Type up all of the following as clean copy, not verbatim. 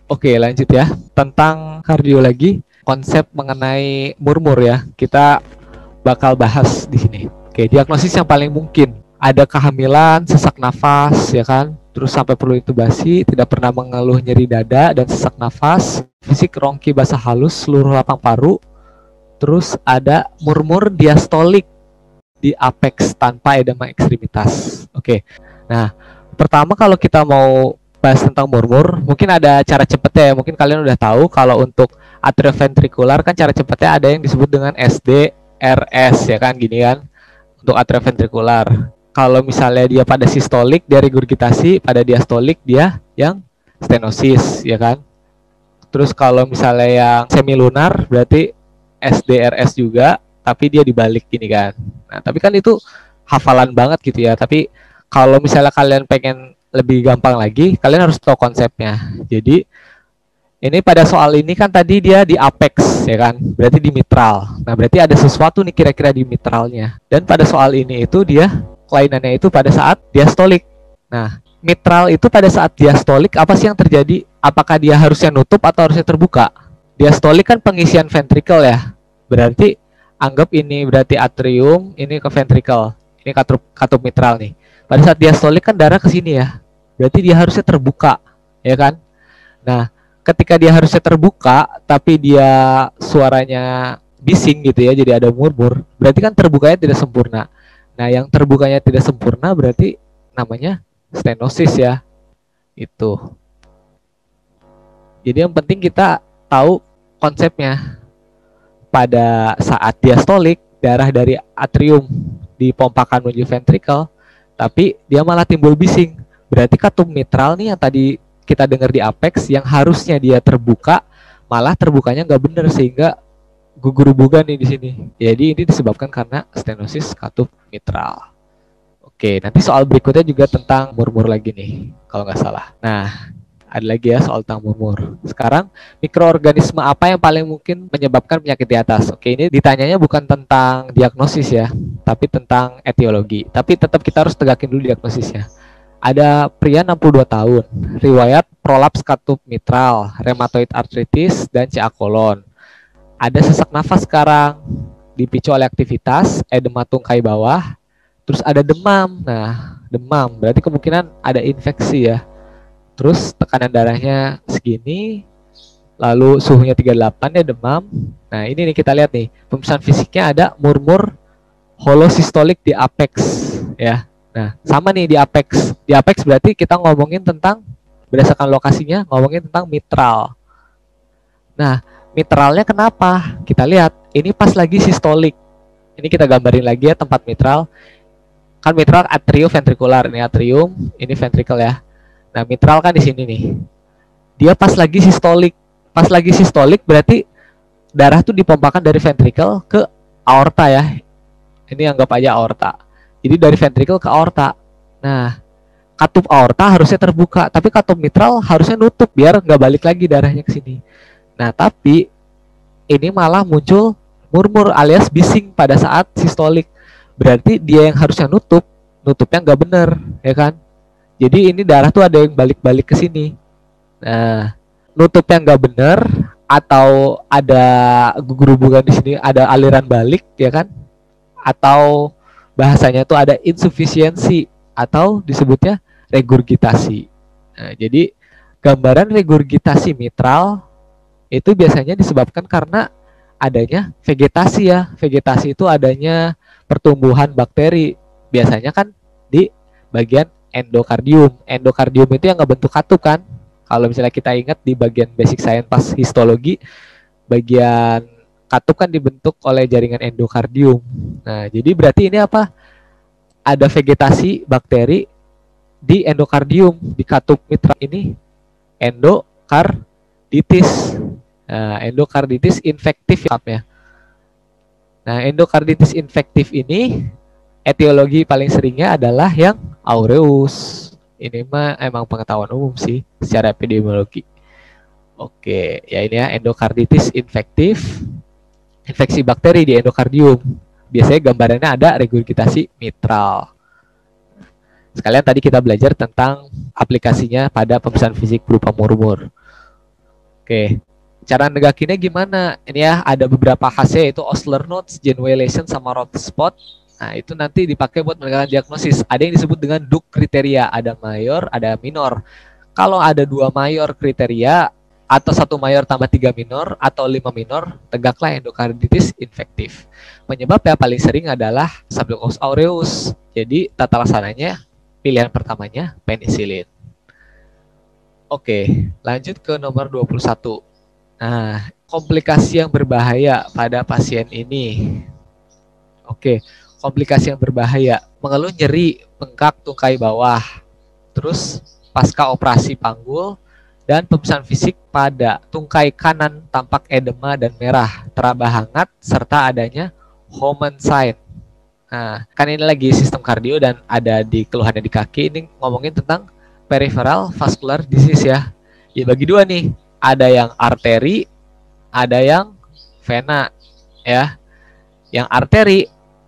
Oke, lanjut ya. Tentang kardiologi, konsep mengenai murmur ya. Kita bakal bahas di sini. Oke, diagnosis yang paling mungkin. Ada kehamilan, sesak nafas, ya kan? Terus sampai perlu intubasi, tidak pernah mengeluh nyeri dada dan sesak nafas, fisik rongki basah halus seluruh lapang paru. Terus ada murmur diastolik di apex tanpa edema ekstremitas. Oke. Nah, pertama kalau kita mau bahas tentang murmur, mungkin ada cara cepetnya ya. Mungkin kalian udah tahu kalau untuk atrioventrikular kan cara cepetnya ada yang disebut dengan SDRS ya kan, gini kan. Untuk atrioventrikular. Kalau misalnya dia pada sistolik dia regurgitasi, pada diastolik dia yang stenosis ya kan. Terus kalau misalnya yang semilunar berarti SDRS juga, tapi dia dibalik gini kan. Nah, tapi kan itu hafalan banget gitu ya. Tapi kalau misalnya kalian pengen lebih gampang lagi, kalian harus tahu konsepnya. Jadi ini pada soal ini kan tadi dia di apex ya kan, berarti di mitral. Nah, berarti ada sesuatu nih kira-kira di mitralnya. Dan pada soal ini itu dia kelainannya itu pada saat diastolik. Nah, mitral itu pada saat diastolik apa sih yang terjadi? Apakah dia harusnya nutup atau harusnya terbuka? Diastolik kan pengisian ventrikel ya. Berarti anggap ini berarti atrium, ini ke ventrikel. Ini katup mitral nih. Pada saat diastolik kan darah ke sini ya. Berarti dia harusnya terbuka, ya kan? Nah, ketika dia harusnya terbuka tapi dia suaranya bising gitu ya, jadi ada murmur, berarti kan terbukanya tidak sempurna. Nah, yang terbukanya tidak sempurna berarti namanya stenosis ya. Itu. Jadi yang penting kita tahu konsepnya. Pada saat diastolik, darah dari atrium dipompakan menuju ventrikel, tapi dia malah timbul bising. Berarti katup mitral nih yang tadi kita dengar di apex, yang harusnya dia terbuka, malah terbukanya nggak benar sehingga gugur bugan nih di sini. Jadi ini disebabkan karena stenosis katup mitral. Oke, nanti soal berikutnya juga tentang murmur lagi nih, kalau nggak salah. Nah, ada lagi ya soal tentang murmur. Sekarang, mikroorganisme apa yang paling mungkin menyebabkan penyakit di atas? Oke, ini ditanyanya bukan tentang diagnosis ya, tapi tentang etiologi. Tapi tetap kita harus tegakin dulu diagnosisnya. Ada pria 62 tahun, riwayat prolaps katup mitral, rheumatoid arthritis, dan CA kolon. Ada sesak nafas sekarang, dipicu oleh aktivitas, edema tungkai bawah, terus ada demam. Nah, demam berarti kemungkinan ada infeksi ya. Terus tekanan darahnya segini, lalu suhunya 38 ya, demam. Nah, ini nih kita lihat nih, pemeriksaan fisiknya ada murmur holosistolik di apex ya. Nah, sama nih di apex. Di apex berarti kita ngomongin tentang, berdasarkan lokasinya, ngomongin tentang mitral. Nah, mitralnya kenapa? Kita lihat, ini pas lagi sistolik. Ini kita gambarin lagi ya tempat mitral. Kan mitral atrioventrikular, ini atrium, ini ventrikel ya. Nah, mitral kan di sini nih. Dia pas lagi sistolik. Pas lagi sistolik berarti darah tuh dipompakan dari ventrikel ke aorta ya. Ini anggap aja aorta. Jadi dari ventrikel ke aorta. Nah, katup aorta harusnya terbuka, tapi katup mitral harusnya nutup biar nggak balik lagi darahnya ke sini. Nah, tapi ini malah muncul murmur alias bising pada saat sistolik. Berarti dia yang harusnya nutupnya nggak bener, ya kan? Jadi ini darah tuh ada yang balik-balik ke sini. Nah, nutupnya nggak bener atau ada gugur hubungan di sini, ada aliran balik, ya kan? Atau bahasanya tuh ada insufisiensi atau disebutnya regurgitasi. Nah, jadi gambaran regurgitasi mitral itu biasanya disebabkan karena adanya vegetasi ya. Vegetasi itu adanya pertumbuhan bakteri. Biasanya kan di bagian endokardium. Endokardium itu yang ngebentuk katup kan. Kalau misalnya kita ingat di bagian basic science pas histologi, bagian katup kan dibentuk oleh jaringan endokardium. Nah, jadi berarti ini apa? Ada vegetasi bakteri di endokardium, di katup mitral ini endokarditis. Nah, endokarditis infektif ya. Nah, endokarditis infektif ini etiologi paling seringnya adalah yang aureus. Ini mah emang pengetahuan umum sih secara epidemiologi. Oke, ya ini ya endokarditis infektif, infeksi bakteri di endokardium. Biasanya gambarannya ada regurgitasi mitral. Sekalian tadi kita belajar tentang aplikasinya pada pemeriksaan fisik berupa murmur. Oke. Cara negakinnya gimana? Ini ya ada beberapa khasnya yaitu Osler notes, genwellation sama rot spot. Nah, itu nanti dipakai buat menegakkan diagnosis. Ada yang disebut dengan Duke kriteria, ada mayor, ada minor. Kalau ada 2 mayor kriteria atau 1 mayor tambah 3 minor atau 5 minor, tegaklah endokarditis infektif. Penyebabnya paling sering adalah Staphylococcus aureus. Jadi tata laksananya pilihan pertamanya penisilin. Oke, lanjut ke nomor 21. Nah, komplikasi yang berbahaya pada pasien ini. Oke, komplikasi yang berbahaya. Mengeluh nyeri, bengkak tungkai bawah. Terus pasca operasi panggul dan pemeriksaan fisik pada tungkai kanan tampak edema dan merah, teraba hangat serta adanya Homan sign. Nah, kan ini lagi sistem kardio dan ada di keluhannya di kaki. Ini ngomongin tentang peripheral vascular disease ya. Ya bagi dua nih. Ada yang arteri, ada yang vena ya. Yang arteri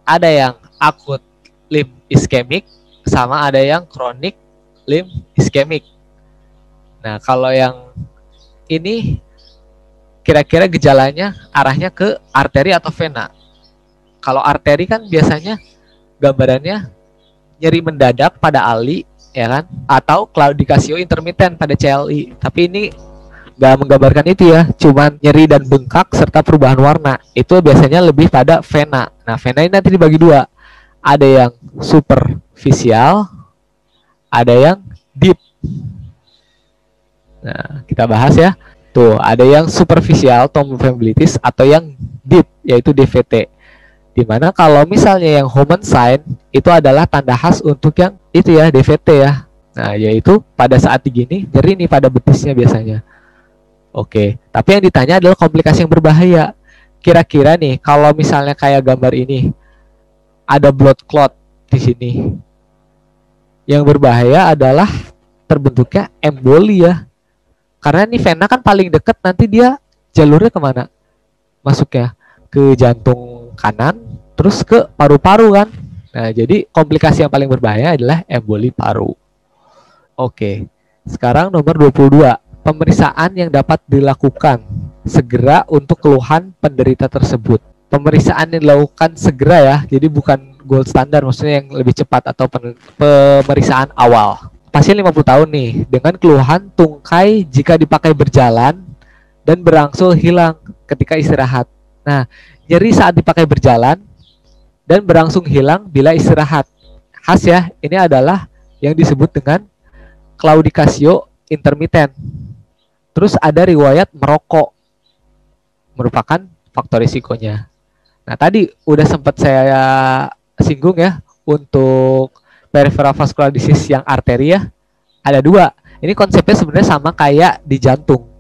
ada yang akut limb ischemic sama ada yang kronik limb ischemic. Nah, kalau yang ini kira-kira gejalanya arahnya ke arteri atau vena. Kalau arteri kan biasanya gambarannya nyeri mendadak pada ali ya kan, atau claudicatio intermittent pada CLI. Tapi ini nggak menggambarkan itu ya, cuman nyeri dan bengkak serta perubahan warna. Itu biasanya lebih pada vena. Nah, vena ini nanti dibagi dua. Ada yang superficial, ada yang deep. Nah, kita bahas ya. Tuh, ada yang superficial thromboembolitis atau yang deep, yaitu DVT. Dimana kalau misalnya yang Homan sign itu adalah tanda khas untuk yang itu ya, DVT ya. Nah, yaitu pada saat begini nyeri nih pada betisnya biasanya. Oke, tapi yang ditanya adalah komplikasi yang berbahaya. Kira-kira nih, kalau misalnya kayak gambar ini, ada blood clot di sini. Yang berbahaya adalah terbentuknya emboli ya. Karena nih vena kan paling dekat, nanti dia jalurnya kemana? Masuknya ke jantung kanan, terus ke paru-paru kan. Nah, jadi komplikasi yang paling berbahaya adalah emboli paru. Oke, sekarang nomor 22. Pemeriksaan yang dapat dilakukan segera untuk keluhan penderita tersebut. Pemeriksaan yang dilakukan segera ya, jadi bukan gold standard, maksudnya yang lebih cepat atau pemeriksaan awal. Pasien 50 tahun nih, dengan keluhan tungkai jika dipakai berjalan dan berangsur hilang ketika istirahat. Nah, nyeri saat dipakai berjalan dan berangsur hilang bila istirahat. Khas ya, ini adalah yang disebut dengan claudicatio intermittent. Terus ada riwayat merokok, merupakan faktor risikonya. Nah, tadi udah sempat saya singgung ya, untuk peripheral vascular disease yang arteri ya, ada 2. Ini konsepnya sebenarnya sama kayak di jantung.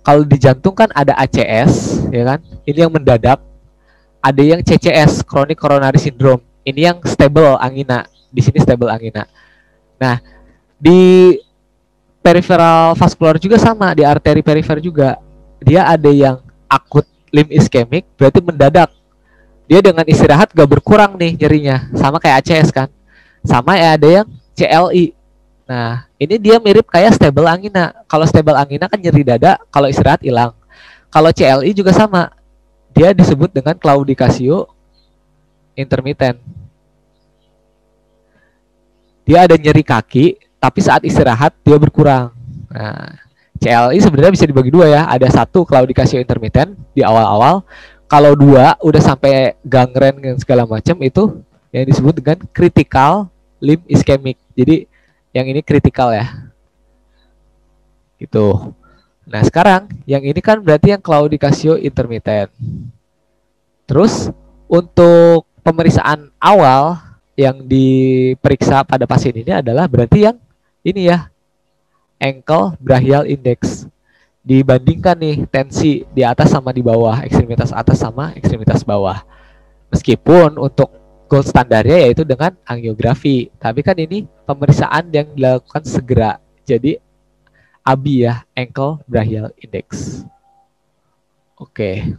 Kalau di jantung kan ada ACS, ya kan? Ini yang mendadak. Ada yang CCS, chronic coronary syndrome. Ini yang stable angina. Di sini stable angina. Nah, di peripheral vascular juga sama, di arteri perifer juga. Dia ada yang akut limb ischemic, berarti mendadak. Dia dengan istirahat gak berkurang nih nyerinya, sama kayak ACS kan. Sama ya, ada yang CLI. Nah, ini dia mirip kayak stable angina. Kalau stable angina kan nyeri dada, kalau istirahat hilang. Kalau CLI juga sama. Dia disebut dengan claudicatio intermittent. Dia ada nyeri kaki, tapi saat istirahat dia berkurang. Nah, CLI sebenarnya bisa dibagi 2 ya. Ada 1 claudicatio intermittent di awal-awal. Kalau 2 udah sampai gangren dan segala macam, itu yang disebut dengan critical limb ischemic. Jadi yang ini kritikal ya. Gitu. Nah, sekarang yang ini kan berarti yang claudicatio intermittent. Terus untuk pemeriksaan awal yang diperiksa pada pasien ini adalah berarti yang ini ya, ankle brachial index. Dibandingkan nih tensi di atas sama di bawah, ekstremitas atas sama ekstremitas bawah. Meskipun untuk gold standarnya yaitu dengan angiografi, tapi kan ini pemeriksaan yang dilakukan segera. Jadi ABI ya, ankle brachial index. Oke.